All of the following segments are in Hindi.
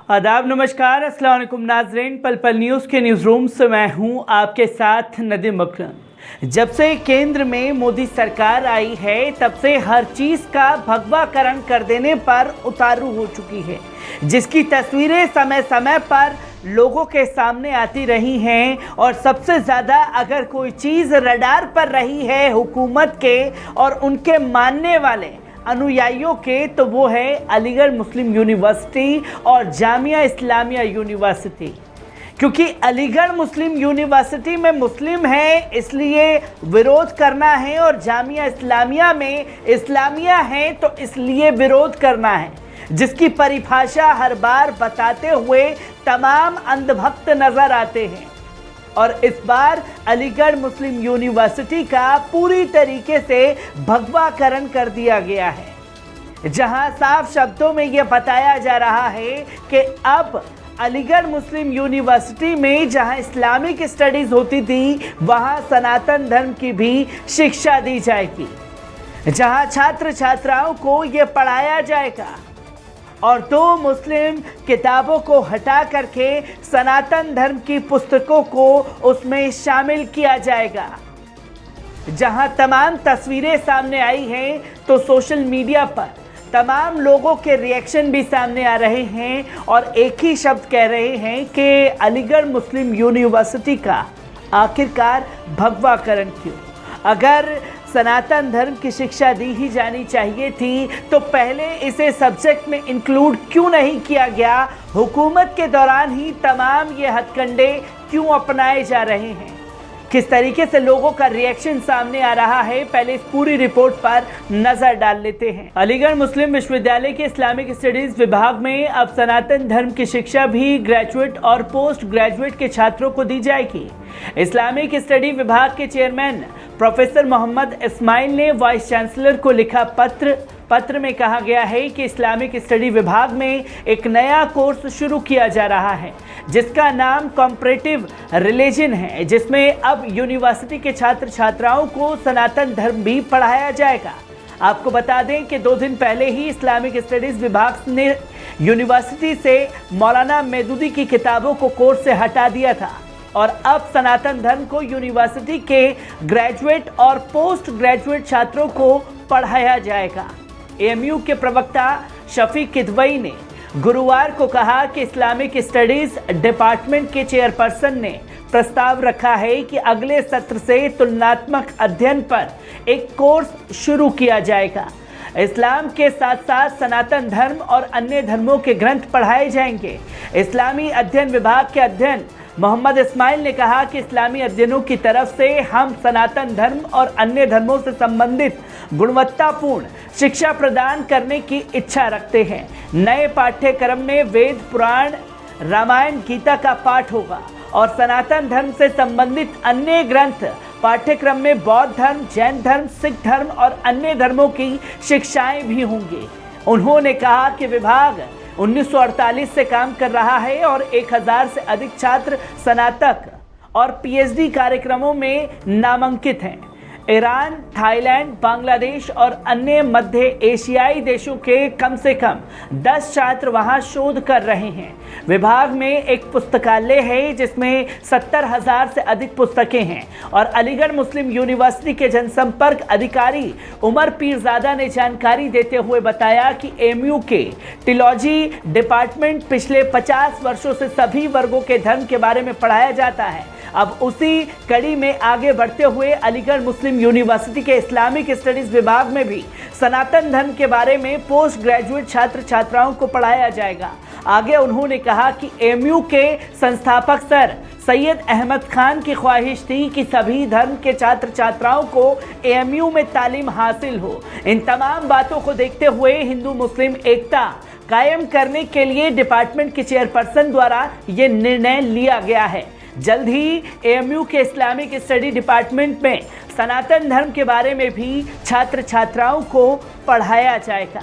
आदाब, नमस्कार, अस्सलाम वालेकुम नाज़रीन। पल पल न्यूज़ के न्यूज़ रूम से मैं हूं आपके साथ नदीम अकरम। जब से केंद्र में मोदी सरकार आई है तब से हर चीज़ का भगवाकरण कर देने पर उतारू हो चुकी है, जिसकी तस्वीरें समय समय पर लोगों के सामने आती रही हैं। और सबसे ज़्यादा अगर कोई चीज़ रडार पर रही है हुकूमत के और उनके मानने वाले अनुयायियों के, तो वो है अलीगढ़ मुस्लिम यूनिवर्सिटी और जामिया इस्लामिया यूनिवर्सिटी। क्योंकि अलीगढ़ मुस्लिम यूनिवर्सिटी में मुस्लिम है इसलिए विरोध करना है, और जामिया इस्लामिया में इस्लामिया है तो इसलिए विरोध करना है, जिसकी परिभाषा हर बार बताते हुए तमाम अंधभक्त नजर आते हैं। और इस बार अलीगढ़ मुस्लिम यूनिवर्सिटी का पूरी तरीके से भगवाकरण कर दिया गया है, जहां साफ शब्दों में यह बताया जा रहा है कि अब अलीगढ़ मुस्लिम यूनिवर्सिटी में जहां इस्लामिक स्टडीज होती थी वहां सनातन धर्म की भी शिक्षा दी जाएगी, जहां छात्र छात्राओं को यह पढ़ाया जाएगा और दो मुस्लिम किताबों को हटा करके सनातन धर्म की पुस्तकों को उसमें शामिल किया जाएगा। जहां तमाम तस्वीरें सामने आई हैं तो सोशल मीडिया पर तमाम लोगों के रिएक्शन भी सामने आ रहे हैं और एक ही शब्द कह रहे हैं कि अलीगढ़ मुस्लिम यूनिवर्सिटी का आखिरकार भगवाकरण क्यों? अगर सनातन धर्म की शिक्षा दी ही जानी चाहिए थी तो पहले इसे सब्जेक्ट में इंक्लूड क्यों नहीं किया गया? हुकूमत के दौरान ही तमाम ये हथकंडे क्यों अपनाए जा रहे हैं? किस तरीके से लोगों का रिएक्शन सामने आ रहा है, पहले इस पूरी रिपोर्ट पर नजर डाल लेते हैं। अलीगढ़ मुस्लिम विश्वविद्यालय के इस्लामिक स्टडीज विभाग में अब सनातन धर्म की शिक्षा भी ग्रेजुएट और पोस्ट ग्रेजुएट के छात्रों को दी जाएगी। इस्लामिक स्टडी विभाग के चेयरमैन प्रोफेसर मोहम्मद इस्माइल ने वाइस चांसलर को लिखा पत्र में कहा गया है कि इस्लामिक स्टडी विभाग में एक नया कोर्स शुरू किया जा रहा है जिसका नाम कॉम्परेटिव रिलीजन है, जिसमें अब यूनिवर्सिटी के छात्र छात्राओं को सनातन धर्म भी पढ़ाया जाएगा। आपको बता दें कि 2 दिन पहले ही इस्लामिक स्टडीज विभाग ने यूनिवर्सिटी से मौलाना मेदूदी की किताबों को कोर्स से हटा दिया था और अब सनातन धर्म को यूनिवर्सिटी के ग्रेजुएट और पोस्ट ग्रेजुएट छात्रों को पढ़ाया जाएगा। एएमयू के प्रवक्ता शफीक किदवई ने गुरुवार को कहा कि इस्लामिक स्टडीज डिपार्टमेंट के चेयरपर्सन ने प्रस्ताव रखा है कि अगले सत्र से तुलनात्मक अध्ययन पर एक कोर्स शुरू किया जाएगा। इस्लाम के साथ साथ सनातन धर्म और अन्य धर्मों के ग्रंथ पढ़ाए जाएंगे। इस्लामी अध्ययन विभाग के अध्ययन मोहम्मद इस्माइल ने कहा कि इस्लामी अध्ययनों की तरफ से हम सनातन धर्म और अन्य धर्मों से संबंधित गुणवत्तापूर्ण शिक्षा प्रदान करने की इच्छा रखते हैं। नए पाठ्यक्रम में वेद, पुराण, रामायण, गीता का पाठ होगा और सनातन धर्म से संबंधित अन्य ग्रंथ पाठ्यक्रम में बौद्ध धर्म, जैन धर्म, सिख धर्म और अन्य धर्मों की शिक्षाएं भी होंगी। उन्होंने कहा कि विभाग 1948 से काम कर रहा है और 1000 से अधिक छात्र स्नातक और पीएचडी कार्यक्रमों में नामांकित हैं। ईरान, थाईलैंड, बांग्लादेश और अन्य मध्य एशियाई देशों के कम से कम 10 छात्र वहां शोध कर रहे हैं। विभाग में एक पुस्तकालय है जिसमें 70,000 से अधिक पुस्तकें हैं। और अलीगढ़ मुस्लिम यूनिवर्सिटी के जनसंपर्क अधिकारी उमर पीरजादा ने जानकारी देते हुए बताया कि एएमयू के टिलॉजी डिपार्टमेंट पिछले 50 वर्षों से सभी वर्गों के धर्म के बारे में पढ़ाया जाता है। अब उसी कड़ी में आगे बढ़ते हुए अलीगढ़ मुस्लिम यूनिवर्सिटी के इस्लामिक स्टडीज विभाग में भी सनातन धर्म के बारे में पोस्ट ग्रेजुएट छात्र छात्राओं को पढ़ाया जाएगा। आगे उन्होंने कहा कि एएमयू के संस्थापक सर सैयद अहमद खान की ख्वाहिश थी कि सभी धर्म के छात्र छात्राओं को एएमयू में तालीम हासिल हो। इन तमाम बातों को देखते हुए हिंदू मुस्लिम एकता कायम करने के लिए डिपार्टमेंट के चेयरपर्सन द्वारा ये निर्णय लिया गया है। जल्द ही एएमयू के इस्लामिक स्टडी डिपार्टमेंट में सनातन धर्म के बारे में भी छात्र छात्राओं को पढ़ाया जाएगा।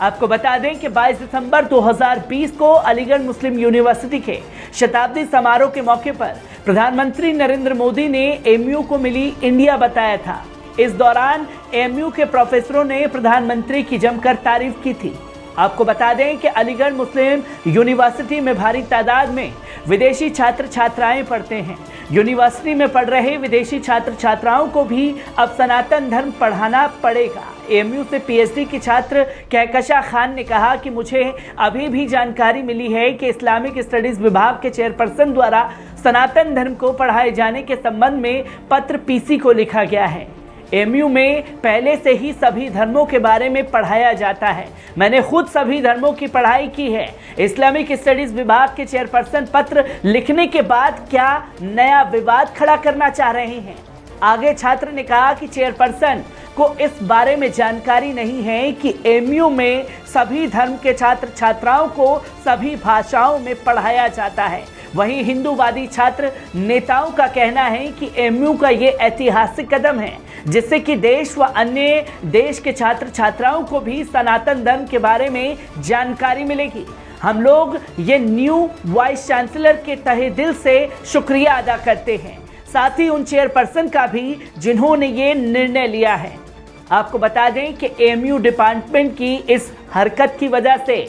आपको बता दें कि 22 दिसंबर 2020 को अलीगढ़ मुस्लिम यूनिवर्सिटी के शताब्दी समारोह के मौके पर प्रधानमंत्री नरेंद्र मोदी ने एएमयू को मिली इंडिया बताया था। इस दौरान एएमयू के प्रोफेसरों ने प्रधानमंत्री की जमकर तारीफ की थी। आपको बता दें कि अलीगढ़ मुस्लिम यूनिवर्सिटी में भारी तादाद में विदेशी छात्र छात्राएं पढ़ते हैं। यूनिवर्सिटी में पढ़ रहे विदेशी छात्र छात्राओं को भी अब सनातन धर्म पढ़ाना पड़ेगा। एएमयू से पीएचडी की छात्र कहकशा खान ने कहा कि मुझे अभी भी जानकारी मिली है कि इस्लामिक स्टडीज विभाग के चेयरपर्सन द्वारा सनातन धर्म को पढ़ाए जाने के संबंध में पत्र पीसी को लिखा गया है। एएमयू में पहले से ही सभी धर्मों के बारे में पढ़ाया जाता है। मैंने खुद सभी धर्मों की पढ़ाई की है। इस्लामिक स्टडीज विभाग के चेयरपर्सन पत्र लिखने के बाद क्या नया विवाद खड़ा करना चाह रहे हैं? आगे छात्र ने कहा कि चेयरपर्सन को इस बारे में जानकारी नहीं है कि एएमयू में सभी धर्म के छात्र छात्राओं को सभी भाषाओं में पढ़ाया जाता है। वहीं हिंदूवादी छात्र नेताओं का कहना है कि एएमयू का ये ऐतिहासिक कदम है जिससे कि देश व अन्य देश के छात्र छात्राओं को भी सनातन धर्म के बारे में जानकारी मिलेगी। हम लोग ये न्यू वाइस चांसलर के तहे दिल से शुक्रिया अदा करते हैं, साथ ही उन चेयरपर्सन का भी जिन्होंने ये निर्णय लिया है। आपको बता दें कि एएमयू डिपार्टमेंट की इस हरकत की वजह से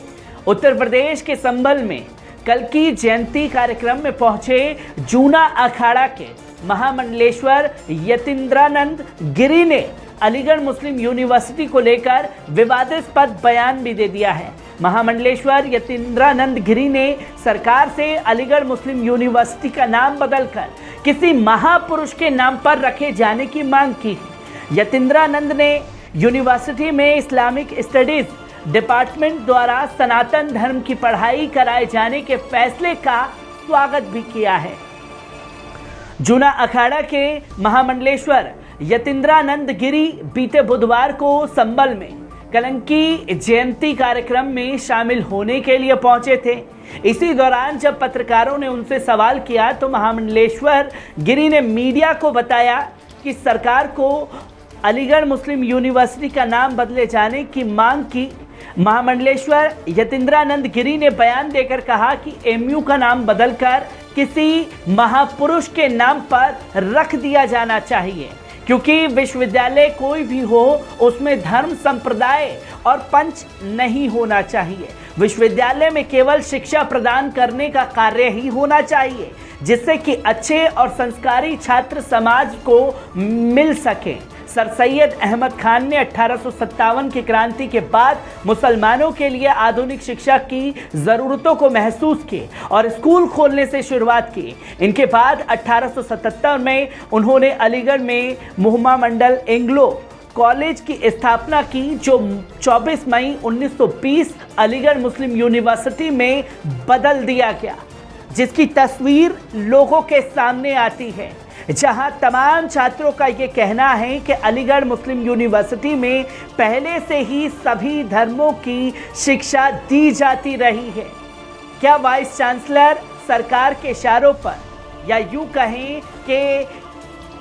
उत्तर प्रदेश के संभल में कल की जयंती कार्यक्रम में पहुंचे जूना अखाड़ा के महामंडलेश्वर यतींद्रानंद गिरी ने अलीगढ़ मुस्लिम यूनिवर्सिटी को लेकर विवादास्पद बयान भी दे दिया है। महामंडलेश्वर यतींद्रानंद गिरी ने सरकार से अलीगढ़ मुस्लिम यूनिवर्सिटी का नाम बदलकर किसी महापुरुष के नाम पर रखे जाने की मांग की है। यतींद्रानंद ने यूनिवर्सिटी में इस्लामिक स्टडीज डिपार्टमेंट द्वारा सनातन धर्म की पढ़ाई कराए जाने के फैसले का स्वागत भी किया है। जूना अखाड़ा के महामंडलेश्वर यतींद्रानंद गिरी बीते बुधवार को संभल में कलंकी जयंती कार्यक्रम में शामिल होने के लिए पहुंचे थे। इसी दौरान जब पत्रकारों ने उनसे सवाल किया तो महामंडलेश्वर गिरी ने मीडिया को बताया कि सरकार को अलीगढ़ मुस्लिम यूनिवर्सिटी का नाम बदले जाने की मांग की। महामंडलेश्वर यतींद्रानंद गिरी ने बयान देकर कहा कि एएमयू का नाम बदलकर किसी महापुरुष के नाम पर रख दिया जाना चाहिए, क्योंकि विश्वविद्यालय कोई भी हो उसमें धर्म संप्रदाय और पंच नहीं होना चाहिए। विश्वविद्यालय में केवल शिक्षा प्रदान करने का कार्य ही होना चाहिए जिससे कि अच्छे और संस्कारी छात्र समाज को मिल सके। सर सैयद अहमद खान ने 1857 की क्रांति के बाद मुसलमानों के लिए आधुनिक शिक्षा की ज़रूरतों को महसूस किए और स्कूल खोलने से शुरुआत की। इनके बाद 1877 में उन्होंने अलीगढ़ में मुहम्मा मंडल एंग्लो कॉलेज की स्थापना की, जो 24 मई 1920 अलीगढ़ मुस्लिम यूनिवर्सिटी में बदल दिया गया, जिसकी तस्वीर लोगों के सामने आती है, जहां तमाम छात्रों का ये कहना है कि अलीगढ़ मुस्लिम यूनिवर्सिटी में पहले से ही सभी धर्मों की शिक्षा दी जाती रही है। क्या वाइस चांसलर सरकार के इशारों पर या यूं कहें कि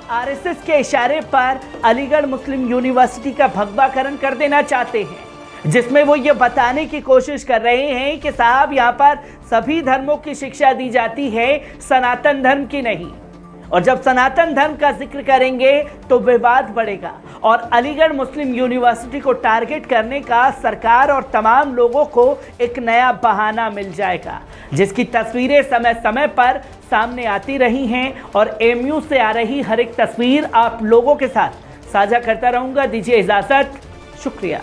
आरएसएस के इशारे पर अलीगढ़ मुस्लिम यूनिवर्सिटी का भगवाकरण कर देना चाहते हैं, जिसमें वो ये बताने की कोशिश कर रहे हैं कि साहब यहाँ पर सभी धर्मों की शिक्षा दी जाती है, सनातन धर्म की नहीं। और जब सनातन धर्म का जिक्र करेंगे तो विवाद बढ़ेगा और अलीगढ़ मुस्लिम यूनिवर्सिटी को टारगेट करने का सरकार और तमाम लोगों को एक नया बहाना मिल जाएगा, जिसकी तस्वीरें समय समय पर सामने आती रही हैं और एएमयू से आ रही हर एक तस्वीर आप लोगों के साथ साझा करता रहूँगा। दीजिए इजाज़त, शुक्रिया।